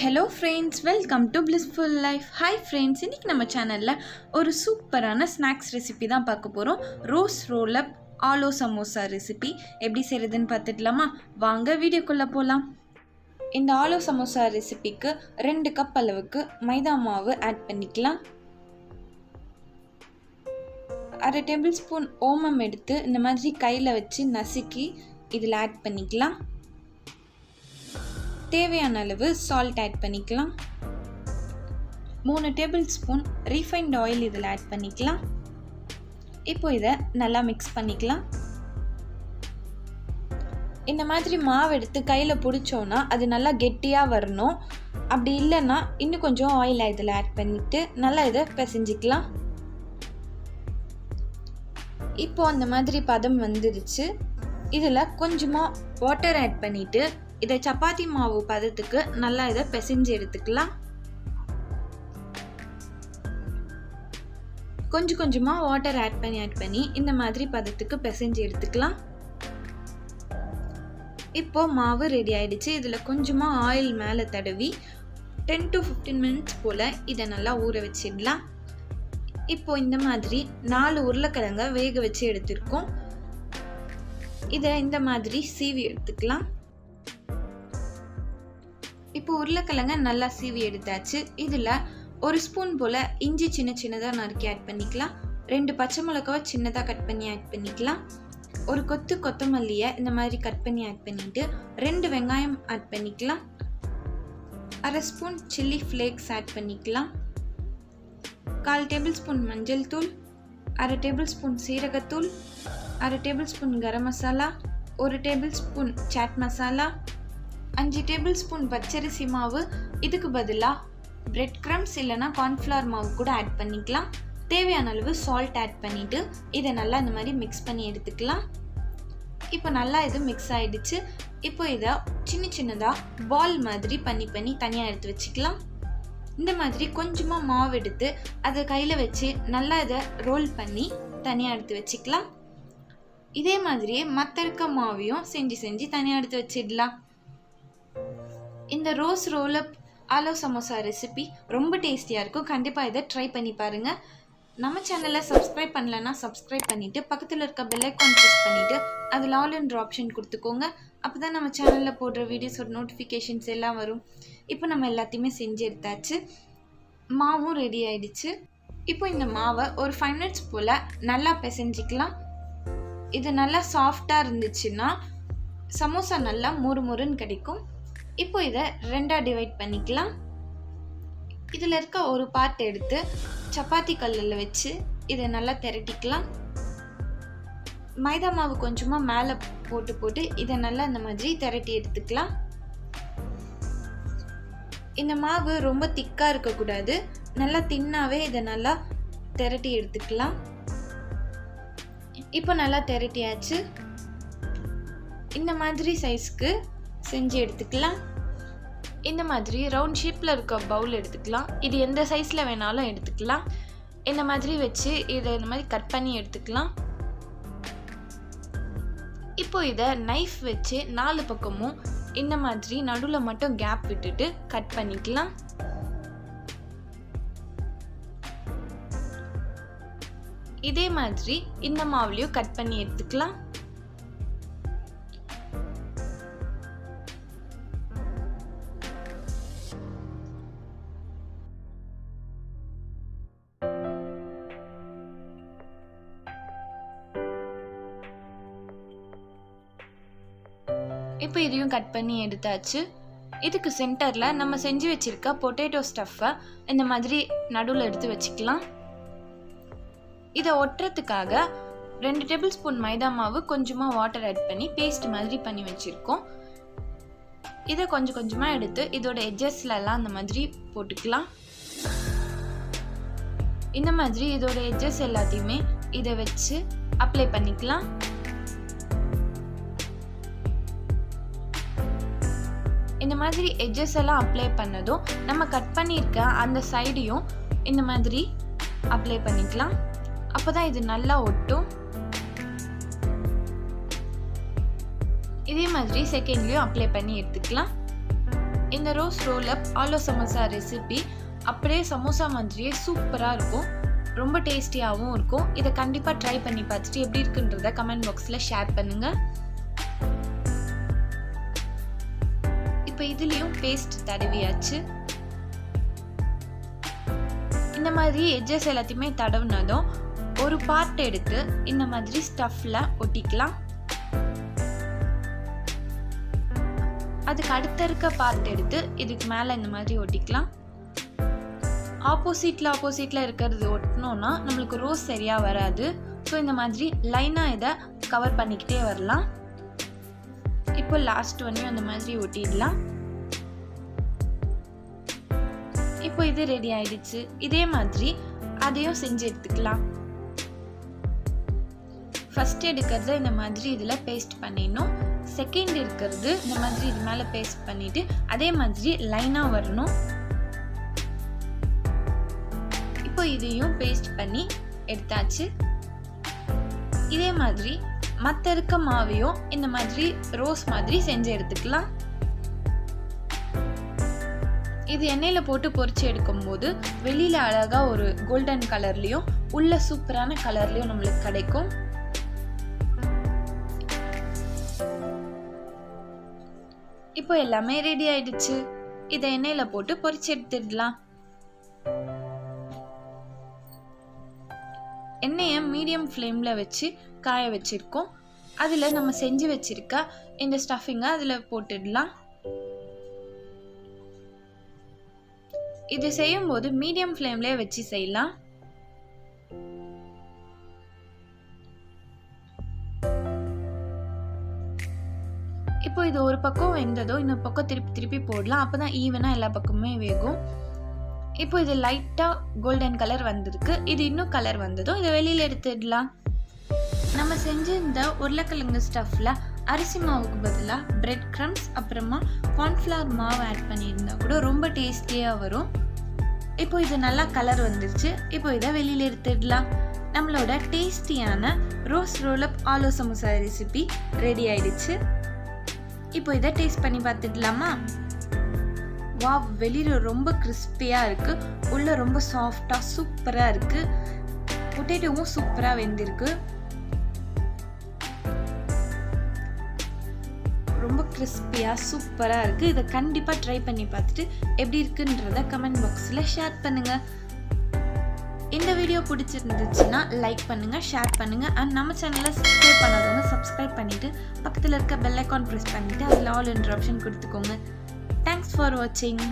Hello friends, welcome to Blissful Life. Hi friends, இன்னைக்கு நம்ம சேனல்ல ஒரு சூப்பரான ஸ்நாக்ஸ் ரெசிபி தான் பார்க்க போறோம். ரோஸ் ரோல் அப் ஆலோ சமோசா ரெசிபி எப்படி செய்யறதுன்னு பார்த்துடலாமா? வாங்க வீடியோக்குள்ள போலாம். இந்த ஆலோ சமோசா ரெசிபிக்கு 2 கப் அளவுக்கு மைதா மாவு ஆட் பண்ணிக்கலாம். 1/2 டேபிள் ஸ்பூன் ஓமம் எடுத்து இந்த மாதிரி கையில் வச்சு நசுக்கி இதில் ஆட் பண்ணிக்கலாம். தேவையான அளவு சால்ட் ஆட் பண்ணிக்கலாம். 3 டேபிள் ஸ்பூன் ரீஃபைண்ட் ஆயில் இதில் ஆட் பண்ணிக்கலாம். இப்போ இதை நல்லா மிக்ஸ் பண்ணிக்கலாம். இந்த மாதிரி மாவு எடுத்து கையில் பிடிச்சோன்னா அது நல்லா கெட்டியாக வரணும். அப்படி இல்லைன்னா இன்னும் கொஞ்சம் ஆயில் இதில் ஆட் பண்ணிவிட்டு நல்லா இதை பிசைஞ்சிக்கலாம். இப்போ அந்த மாதிரி பதம் வந்துருச்சு. இதில் கொஞ்சமாக வாட்டர் ஆட் பண்ணிவிட்டு இதை சப்பாத்தி மாவு பதத்துக்கு நல்லா இதை பிசைஞ்சு எடுத்துக்கலாம். கொஞ்சமாக வாட்டர் ஆட் பண்ணி இந்த மாதிரி பதத்துக்கு பிசைஞ்சு எடுத்துக்கலாம். இப்போ மாவு ரெடி ஆயிடுச்சு. இதில் கொஞ்சமாக ஆயில் மேலே தடவி 10 to 15 மினிட்ஸ் போல் இதை நல்லா ஊற வச்சிடலாம். இப்போ இந்த மாதிரி 4 உருளைக்கிழங்க வேக வச்சு எடுத்துருக்கோம். இதை இந்த மாதிரி சீவி எடுத்துக்கலாம். இப்போ உருளைக்கிழங்க நல்லா சீவி எடுத்தாச்சு. இதில் 1 ஸ்பூன் போல் இஞ்சி சின்னதாக நறுக்கி ஆட் பண்ணிக்கலாம். 2 பச்சை மிளகாவை சின்னதாக கட் பண்ணி ஆட் பண்ணிக்கலாம். ஒரு கொத்தமல்லியை இந்த மாதிரி கட் பண்ணி ஆட் பண்ணிவிட்டு 2 வெங்காயம் ஆட் பண்ணிக்கலாம். 1/2 ஸ்பூன் சில்லி ஃப்ளேக்ஸ் ஆட் பண்ணிக்கலாம். 1/4 டேபிள் ஸ்பூன் மஞ்சள் தூள், 1/2 டேபிள் ஸ்பூன் சீரகத்தூள், 1/2 tablespoon garam masala, 1 tablespoon chaat masala, 5 tablespoon பச்சரிசி மாவு. இதுக்கு பதிலாக பிரெட் க்ரம்ஸ் இல்லைனா கார்ன்ஃப்ளவர் மாவு கூட ஆட் பண்ணிக்கலாம். தேவையான அளவு சால்ட் ஆட் பண்ணிவிட்டு இதை நல்லா இந்த மாதிரி மிக்ஸ் பண்ணி எடுத்துக்கலாம். இப்போ நல்லா இது மிக்ஸ் ஆகிடுச்சு. இப்போ இதை சின்னதாக பால் மாதிரி பண்ணி தனியாக எடுத்து வச்சுக்கலாம். இந்த மாதிரி கொஞ்சமாக மாவு எடுத்து அதை கையில் வச்சு நல்லா இதை ரோல் பண்ணி தனியாக எடுத்து வச்சுக்கலாம். இதே மாதிரியே மற்ற இருக்க மாவையும் செஞ்சு தனியாக எடுத்து வச்சிடலாம். இந்த ரோஸ் ரோல் அப் ஆலோ சமோசா ரெசிபி ரொம்ப டேஸ்டியாக இருக்கும். கண்டிப்பாக இதை ட்ரை பண்ணி பாருங்கள். நம்ம சேனலை சப்ஸ்கிரைப் பண்ணலன்னா சப்ஸ்கிரைப் பண்ணிவிட்டு பக்கத்தில் இருக்க பெல் ஐக்கான் ப்ரெஸ் பண்ணிவிட்டு அதில் ஆல் என்ற ஆப்ஷன் கொடுத்துக்கோங்க. அப்போ தான் நம்ம சேனலில் போடுற வீடியோஸோட நோட்டிஃபிகேஷன்ஸ் எல்லாம் வரும். இப்போ நம்ம எல்லாத்தையுமே செஞ்சு எடுத்தாச்சு. மாவும் ரெடி ஆயிடுச்சு. இப்போ இந்த மாவை ஒரு 5 மினிட்ஸ் போல் நல்லா பிசைஞ்சிக்கலாம். இது நல்லா சாஃப்டாக இருந்துச்சுன்னா சமோசா நல்லா மொறுன்னு கிடைக்கும். இப்போ இதை 2ஆக டிவைட் பண்ணிக்கலாம். இதில் இருக்க ஒரு பார்ட் எடுத்து சப்பாத்தி கல்லில் வச்சு இதை நல்லா திரட்டிக்கலாம். மைதா மாவு கொஞ்சமாக மேலே போட்டு இதை நல்லா இந்த மாதிரி திரட்டி எடுத்துக்கலாம். இந்த மாவு ரொம்ப திக்காக இருக்கக்கூடாது. நல்லா தின்னாவே இதை நல்லா திரட்டி எடுத்துக்கலாம். இப்போ நல்லா திரட்டியாச்சு. இந்த மாதிரி சைஸ்க்கு செஞ்சு எடுத்துக்கலாம். இந்த மாதிரி ரவுண்ட் ஷேப்பில் இருக்க பவுல் எடுத்துக்கலாம். இது எந்த சைஸில் வேணாலும் எடுத்துக்கலாம். இந்த மாதிரி வச்சு இதை இந்த மாதிரி கட் பண்ணி எடுத்துக்கலாம். இப்போ இதை நைஃப் வச்சு 4 பக்கமும் இந்த மாதிரி நடுவில் மட்டும் கேப் விட்டுட்டு கட் பண்ணிக்கலாம். இதே மாதிரி இந்த மாவுலையும் கட் பண்ணி எடுத்துக்கலாம். இப்போ இதையும் கட் பண்ணி எடுத்தாச்சு. இதுக்கு சென்டரில் நம்ம செஞ்சு வச்சிருக்க பொட்டேட்டோ ஸ்டஃப்பை இந்த மாதிரி நடுவில் எடுத்து வச்சுக்கலாம். இதை ஒட்டுறதுக்காக 2 டேபிள் ஸ்பூன் மைதா மாவு கொஞ்சமாக வாட்டர் ஆட் பண்ணி பேஸ்ட் மாதிரி பண்ணி வச்சுருக்கோம். இதை கொஞ்சமாக எடுத்து இதோட எட்ஜஸ்லலாம் அந்த மாதிரி போட்டுக்கலாம். இந்த மாதிரி இதோட எட்ஜஸ் எல்லாத்தையுமே இதை வச்சு அப்ளை பண்ணிக்கலாம். இந்த மாதிரி எட்ஜஸ் எல்லாம் அப்ளை பண்ணதும் நம்ம கட் பண்ணியிருக்க அந்த சைடையும் இந்த மாதிரி அப்ளை பண்ணிக்கலாம். அப்போ தான் இது நல்லா ஒட்டும். இதே மாதிரி செகண்ட்லயும் அப்ளை பண்ணி எடுத்துக்கலாம். இந்த ரோஸ் ரோல் அப் ஆலோ சமோசா ரெசிபி அப்படியே சமோசா மாதிரியே சூப்பராக இருக்கும், ரொம்ப டேஸ்டியாகவும் இருக்கும். இதை கண்டிப்பாக ட்ரை பண்ணி பார்த்துட்டு எப்படி இருக்குன்றத கமெண்ட் பாக்ஸில் ஷேர் பண்ணுங்கள். இப்போ இதுலேயும் பேஸ்ட் தடவியாச்சு. இந்த மாதிரி எட்ஜஸ் எல்லாத்தையுமே தடவுனதும் ஒரு பார்ட் எடுத்து இந்த மாதிரி ஸ்டஃப்ல ஒட்டிக்கலாம். அதுக்கு அடுத்த இருக்க பார்ட் எடுத்து இதுக்கு மேலே இந்த மாதிரி ஒட்டிக்கலாம். ஆப்போசிட்ல இருக்கிறது ஒட்டினோன்னா நம்மளுக்கு ரோஸ் சரியாக வராது. ஸோ இந்த மாதிரி லைனாக இதை கவர் பண்ணிக்கிட்டே வரலாம். இப்போ லாஸ்ட் ஒன்னையும் அந்த மாதிரி ஒட்டிடலாம். இப்போ இது ரெடி ஆயிடுச்சு. இதே மாதிரி அதையும் செஞ்சு எடுத்துக்கலாம். ஃபர்ஸ்ட் எடுக்கிறத இந்த மாதிரி இதில் பேஸ்ட் பண்ணிடணும். செகண்ட் இருக்கிறது இந்த மாதிரி இது மேலே பேஸ்ட் பண்ணிட்டு அதே மாதிரி லைனாக வரணும். இப்போ இதையும் பேஸ்ட் பண்ணி எடுத்தாச்சு. இதே மாதிரி மற்ற இருக்க மாவையும் இந்த மாதிரி ரோஸ் மாதிரி செஞ்சு எடுத்துக்கலாம். இது எண்ணெயில் போட்டு பொரிச்சு எடுக்கும் போது வெளியில அழகா ஒரு கோல்டன் கலர்லயும் உள்ள சூப்பரான கலர்லயும் நம்மளுக்கு கிடைக்கும். இப்போ எல்லாமே ரெடி ஆயிடுச்சு. இதை எண்ணெயில போட்டு பொரிச்சு எடுத்துடலாம். எண்ணெயை மீடியம் ஃப்ளேம்ல வச்சு காய வச்சிருக்கோம். அதுல நம்ம செஞ்சு வச்சிருக்க இந்த ஸ்டஃபிங்கை அதுல போட்டுடலாம். இது செய்யும் போது மீடியம் ஃப்ளேம்லயே வச்சு செய்யலாம். இப்போ இது ஒரு பக்கம் வெந்ததோ இன்னொரு பக்கம் திருப்பி போடலாம். அப்பதான் ஈவனா எல்லா பக்கமுமே வேகும். இப்போ இது லைட்டா கோல்டன் கலர் வந்திருக்கு. இது இன்னும் கலர் வந்ததும் இதை வெளியில எடுத்துடலாம். நம்ம செஞ்ச இந்த உருளைக்கிழங்கு ஸ்டஃப்ல அரிசி மாவுக்கு பதிலாக பிரெட் கிரம்ஸ் அப்புறமா கார்ன்ஃப்ளவர் மாவு ஆட் பண்ணியிருந்தா கூட ரொம்ப டேஸ்டியாக வரும். இப்போ இது நல்லா கலர் வந்துருச்சு. இப்போ இதை வெளியில எடுத்துடலாம். நம்மளோட டேஸ்டியான ரோஸ் ரோல் அப் ஆலோ சமோசா ரெசிபி ரெடி ஆயிடுச்சு. இப்போ இதை டேஸ்ட் பண்ணி பார்த்துடலாமா? வா, வெளியில ரொம்ப கிறிஸ்பியாக இருக்கு, உள்ள ரொம்ப சாஃப்டா சூப்பரா இருக்கு. பொட்டேட்டோவும் சூப்பரா வெந்திருக்கு. ரொம்ப கிறிஸ்பியா சூப்பரா இருக்கு. இதை கண்டிப்பா ட்ரை பண்ணி பார்த்துட்டு எப்படி இருக்குன்றத கமெண்ட் பாக்ஸ்ல ஷேர் பண்ணுங்க. இந்த வீடியோ பிடிச்சிருந்துச்சுன்னா லைக் பண்ணுங்க, ஷேர் பண்ணுங்க. அண்ட் நம்ம சேனலை சப்ஸ்கிரைப் பண்ணாதவங்க சப்ஸ்கிரைப் பண்ணிட்டு பக்கத்தில் இருக்க பெல் ஐக்கான் ப்ரெஸ் பண்ணிட்டு அதில் ஆல் என்ற ஆப்ஷன் கொடுத்துக்கோங்க. தேங்க்ஸ் ஃபார் வாட்சிங்.